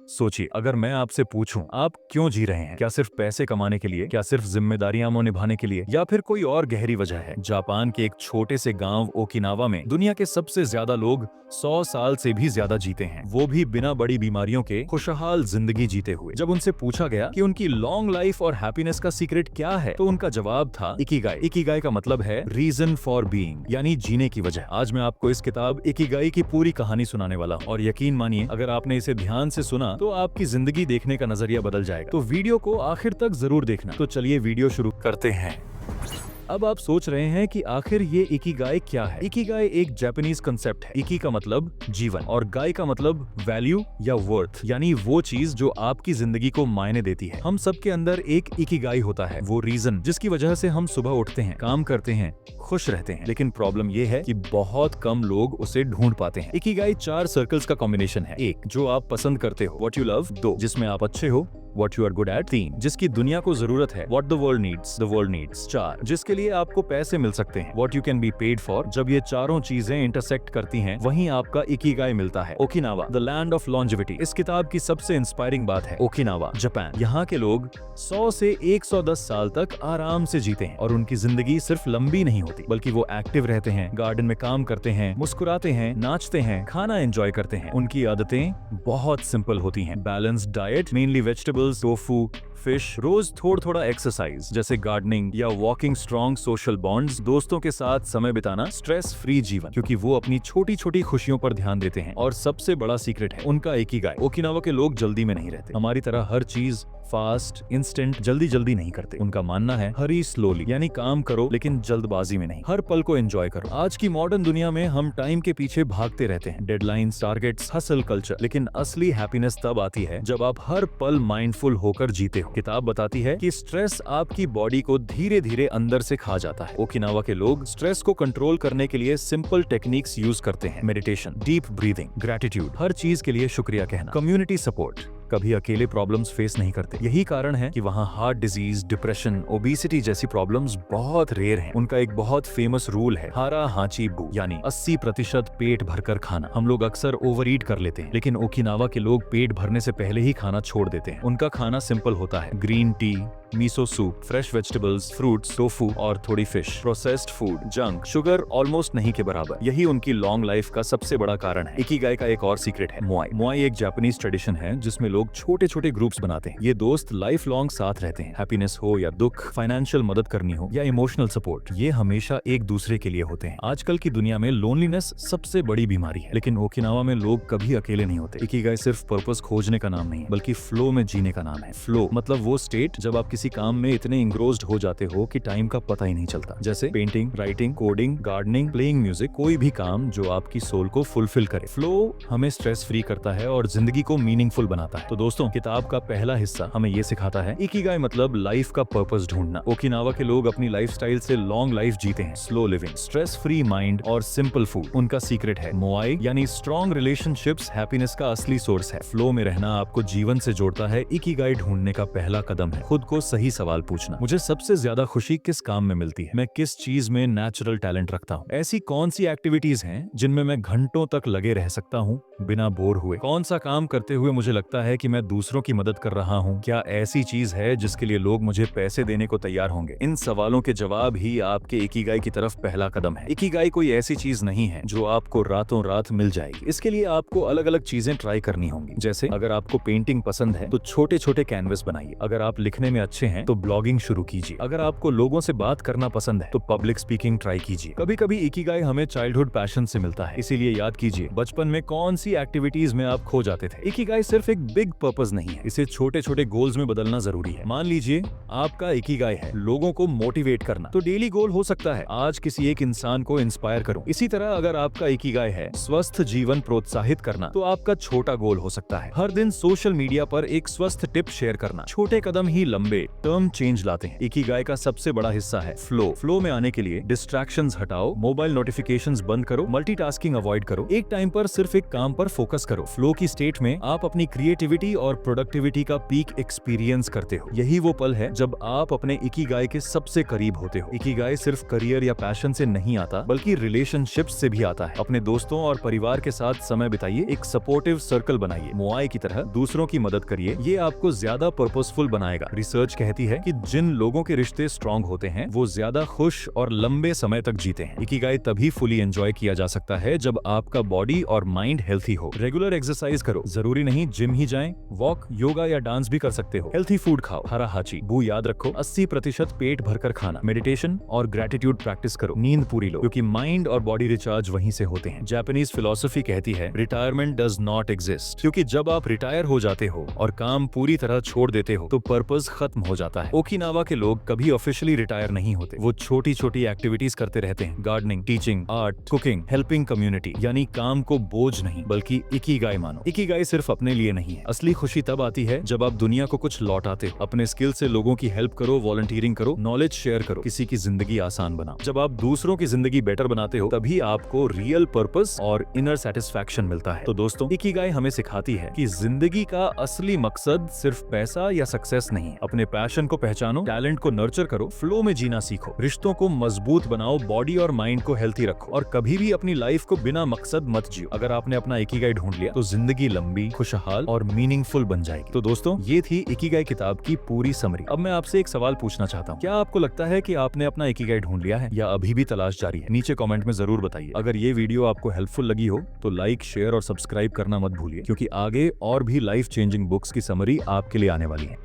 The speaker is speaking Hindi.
सोचिए, अगर मैं आपसे पूछूं आप क्यों जी रहे हैं, क्या सिर्फ पैसे कमाने के लिए, क्या सिर्फ जिम्मेदारियां निभाने के लिए, या फिर कोई और गहरी वजह है। जापान के एक छोटे से गांव ओकिनावा में दुनिया के सबसे ज्यादा लोग 100 साल से भी ज्यादा जीते हैं, वो भी बिना बड़ी बीमारियों के खुशहाल जिंदगी जीते हुए। जब उनसे पूछा गया कि उनकी लॉन्ग लाइफ और हैप्पीनेस का सीक्रेट क्या है, तो उनका जवाब था इकिगाई। इकिगाई का मतलब है रीजन फॉर बीइंग, यानी जीने की वजह। आज मैं आपको इस किताब इकिगाई की पूरी कहानी सुनाने वाला हूँ, और यकीन मानिए अगर आपने इसे ध्यान से सुना तो आपकी जिंदगी देखने का नजरिया बदल जाएगा। तो वीडियो को आखिर तक जरूर देखना। तो चलिए वीडियो शुरू करते हैं। अब आप सोच रहे हैं कि आखिर ये इकिगाई क्या है। इकिगाई एक जापानीज कंसेप्ट है। इकी का मतलब जीवन और गाई का मतलब वैल्यू या वर्थ, यानी वो चीज जो आपकी जिंदगी को मायने देती है। हम सबके अंदर एक इकिगाई होता है, वो रीजन जिसकी वजह से हम सुबह उठते हैं, काम करते हैं, खुश रहते हैं। लेकिन प्रॉब्लम ये है कि बहुत कम लोग उसे ढूंढ पाते हैं। इकिगाई 4 सर्कल्स का कॉम्बिनेशन है। 1, जो आप पसंद करते हो, व्हाट यू लव। 2, जिसमें आप अच्छे हो, What you are good at। 3, जिसकी दुनिया को जरूरत है, What the world needs। 4, जिसके लिए आपको पैसे मिल सकते हैं, What you can be paid for। जब ये चारों चीजें इंटरसेक्ट करती हैं, वहीं आपका इकिगाई मिलता है। Okinawa, the land of longevity. इस किताब की सबसे इंस्पायरिंग बात है ओकिनावा, जापान। यहाँ के लोग 100 से 110 साल तक आराम से जीते हैं, और उनकी जिंदगी सिर्फ लंबी नहीं होती, बल्कि वो एक्टिव रहते हैं, गार्डन में काम करते हैं, मुस्कुराते हैं, नाचते हैं, खाना एंजॉय करते हैं। उनकी आदतें बहुत सिंपल होती हैं। Balanced diet, mainly vegetables, tofu, fish, रोज थोड़ा एक्सरसाइज जैसे गार्डनिंग या वॉकिंग, स्ट्रॉन्ग सोशल बॉन्ड्स, दोस्तों के साथ समय बिताना, स्ट्रेस फ्री जीवन, क्योंकि वो अपनी छोटी छोटी खुशियों पर ध्यान देते हैं। और सबसे बड़ा सीक्रेट है उनका इकिगाई। ओकिनावा के लोग जल्दी में नहीं रहते, हमारी तरह हर चीज फास्ट इंस्टेंट जल्दी नहीं करते। उनका मानना है हरी स्लोली, यानी काम करो लेकिन जल्दबाजी में नहीं, हर पल को एंजॉय करो। आज की मॉडर्न दुनिया में हम टाइम के पीछे भागते रहते हैं, डेडलाइंस, टारगेट्स, हसल कल्चर, लेकिन असली हैप्पीनेस तब आती है जब आप हर पल माइंडफुल होकर जीते हो। किताब बताती है कि स्ट्रेस आपकी बॉडी को धीरे धीरे अंदर से खा जाता है। ओकिनावा के लोग स्ट्रेस को कंट्रोल करने के लिए सिंपल टेक्निक्स यूज करते हैं, मेडिटेशन, डीप ब्रीदिंग, ग्रेटिट्यूड, हर चीज के लिए शुक्रिया कहना, कम्युनिटी सपोर्ट, कभी अकेले प्रॉब्लम्स फेस नहीं करते। यही कारण है कि वहाँ हार्ट डिजीज, डिप्रेशन, ओबेसिटी जैसी प्रॉब्लम्स बहुत रेयर हैं। उनका एक बहुत फेमस रूल है, हारा हाची बू, यानी 80% पेट भरकर खाना। हम लोग अक्सर ओवर ईट कर लेते हैं, लेकिन ओकिनावा के लोग पेट भरने से पहले ही खाना छोड़ देते हैं। उनका खाना सिंपल होता है, green tea, miso soup, fresh vegetables, fruits, tofu और थोड़ी fish. Processed food, junk, sugar almost नहीं के बराबर। यही उनकी लॉन्ग लाइफ का सबसे बड़ा कारण है। इकिगाई का एक और सीक्रेट है मुआई। मुआई एक जापानीज ट्रेडिशन है जिसमें लोग छोटे छोटे ग्रुप्स बनाते हैं। ये दोस्त लाइफ लॉन्ग साथ रहते हैं, हैप्पीनेस हो या दुख, फाइनेंशियल मदद करनी हो या इमोशनल सपोर्ट, ये हमेशा एक दूसरे के लिए होते हैं। आजकल की दुनिया में लोनलीनेस सबसे बड़ी बीमारी है, लेकिन ओकिनावा में लोग कभी अकेले नहीं होते। इकिगाई सिर्फ पर्पस खोजने का नाम नहीं, बल्कि फ्लो में जीने का नाम है। फ्लो मतलब वो स्टेट जब आप किसी काम में इतने इंग्रोस्ड हो जाते हो कि टाइम का पता ही नहीं चलता, जैसे painting, writing, coding, gardening, playing music, कोई भी काम जो आपकी सोल को फुलफिल करे। फ्लो हमें स्ट्रेस फ्री करता है और जिंदगी को मीनिंगफुल बनाता है। तो दोस्तों, किताब का पहला हिस्सा हमें ये सिखाता है इकिगाई मतलब लाइफ का पर्पस ढूंढना। ओकिनावा के लोग अपनी लाइफस्टाइल से लॉन्ग लाइफ जीते हैं, slow living, stress free mind और सिंपल फूड। उनका सीक्रेट है मोआई, यानी स्ट्रॉन्ग रिलेशनशिप्स हैप्पीनेस का असली सोर्स है। फ्लो में रहना आपको जीवन से जोड़ता है। इकिगाई ढूंढने का पहला कदम है खुद को सही सवाल पूछना, मुझे सबसे ज्यादा खुशी किस काम में मिलती है, मैं किस चीज में नेचुरल टैलेंट रखता हूँ, ऐसी कौन सी एक्टिविटीज हैं जिनमें मैं घंटों तक लगे रह सकता हूँ बिना बोर हुए, कौन सा काम करते हुए मुझे लगता है कि मैं दूसरों की मदद कर रहा हूँ, क्या ऐसी चीज है जिसके लिए लोग मुझे पैसे देने को तैयार होंगे। इन सवालों के जवाब ही आपके इकिगाई की तरफ पहला कदम है। इकिगाई कोई ऐसी चीज नहीं है जो आपको रातों रात मिल जाएगी। इसके लिए आपको अलग अलग चीजें ट्राई करनी होंगी। जैसे अगर आपको पेंटिंग पसंद है तो छोटे छोटे कैनवस बनाइए, अगर आप लिखने में अच्छे हैं तो ब्लॉगिंग शुरू कीजिए, अगर आपको लोगों से बात करना पसंद है तो पब्लिक स्पीकिंग ट्राई कीजिए। कभी कभी इकिगाई हमें चाइल्डहुड पैशन से मिलता है, इसीलिए याद कीजिए बचपन में कौन सी एक्टिविटीज में आप खो जाते थे। इकिगाई सिर्फ एक बिग पर्पस नहीं है, इसे छोटे छोटे गोल्स में बदलना जरूरी है। मान लीजिए आपका इकिगाई है लोगों को मोटिवेट करना, तो डेली गोल हो सकता है आज किसी एक इंसान को इंस्पायर करूं। इसी तरह अगर आपका इकिगाई है स्वस्थ जीवन प्रोत्साहित करना, तो आपका छोटा गोल हो सकता है हर दिन सोशल मीडिया पर एक स्वस्थ टिप शेयर करना। छोटे कदम ही लंबे टर्म चेंज लाते हैं। इकिगाई का सबसे बड़ा हिस्सा है फ्लो। फ्लो में आने के लिए डिस्ट्रैक्शंस हटाओ, मोबाइल नोटिफिकेशंस बंद करो, मल्टीटास्किंग अवॉइड करो, एक टाइम पर सिर्फ एक काम पर फोकस करो। फ्लो की स्टेट में आप अपनी क्रिएटिविटी और प्रोडक्टिविटी का पीक एक्सपीरियंस करते हो। यही वो पल है जब आप अपने इकिगाई के सबसे करीब होते हो। इकिगाई सिर्फ करियर या पैशन से नहीं आता, बल्कि रिलेशनशिप्स से भी आता है। अपने दोस्तों और परिवार के साथ समय बिताइए, एक सपोर्टिव सर्कल बनाइए, मोआई की तरह दूसरों की मदद करिए। ये आपको ज्यादा पर्पसफुल बनाएगा। रिसर्च कहती है कि जिन लोगों के रिश्ते स्ट्रांग होते हैं वो ज्यादा खुश और लंबे समय तक जीते हैं। इकिगाई तभी फुली एंजॉय किया जा सकता है जब आपका बॉडी और माइंड हेल्थी हो। रेगुलर एक्सरसाइज करो, जरूरी नहीं जिम ही जाएं, वॉक, योगा या डांस भी कर सकते हो। हेल्थी फूड खाओ, हरा हाची बू याद रखो, 80% पेट भरकर खाना। मेडिटेशन और ग्रेटिट्यूड प्रैक्टिस करो। नींद पूरी लो, क्योंकि माइंड और बॉडी रिचार्ज वहीं से होते हैं। जापानीज फिलॉसफी कहती है रिटायरमेंट डज नॉट एग्जिस्ट, क्योंकि जब आप रिटायर हो जाते हो और काम पूरी तरह छोड़ देते हो तो पर्पस खत्म हो जाता है। ओकिनावा के लोग कभी ऑफिशियली रिटायर नहीं होते। वो छोटी छोटी एक्टिविटीज करते रहते हैं, gardening, teaching, art, cooking, helping community. यानी काम को बोझ नहीं बल्कि इकिगाई मानो। इकिगाई सिर्फ अपने लिए नहीं है, असली खुशी तब आती है जब आप दुनिया को कुछ लौटाते हो। अपने स्किल से लोगों की हेल्प करो, वॉलंटियरिंग करो, नॉलेज शेयर करो, किसी की जिंदगी आसान बनाओ। जब आप दूसरों की जिंदगी बेटर बनाते हो तभी आपको रियल पर्पस और इनर सेटिस्फैक्शन मिलता है। तो दोस्तों, इकिगाई हमें सिखाती है कि जिंदगी का असली मकसद सिर्फ पैसा या सक्सेस नहीं। अपने पैशन को पहचानो, टैलेंट को नर्चर करो, फ्लो में जीना सीखो, रिश्तों को मजबूत बनाओ, बॉडी और माइंड को हेल्थी रखो और कभी भी अपनी लाइफ को बिना मकसद मत जियो। अगर आपने अपना इकिगाई ढूंढ लिया तो जिंदगी लंबी, खुशहाल और मीनिंगफुल बन जाएगी। तो दोस्तों, ये थी इकिगाई किताब की पूरी समरी। अब मैं आपसे एक सवाल पूछना चाहता हूँ, क्या आपको लगता है कि आपने अपना इकिगाई ढूंढ लिया है या अभी भी तलाश जारी है? नीचे कमेंट में जरूर बताइए। अगर ये वीडियो आपको हेल्पफुल लगी हो तो लाइक, शेयर और सब्सक्राइब करना मत भूलिए, क्योंकि आगे और भी लाइफ चेंजिंग बुक्स की समरी आपके लिए आने वाली है।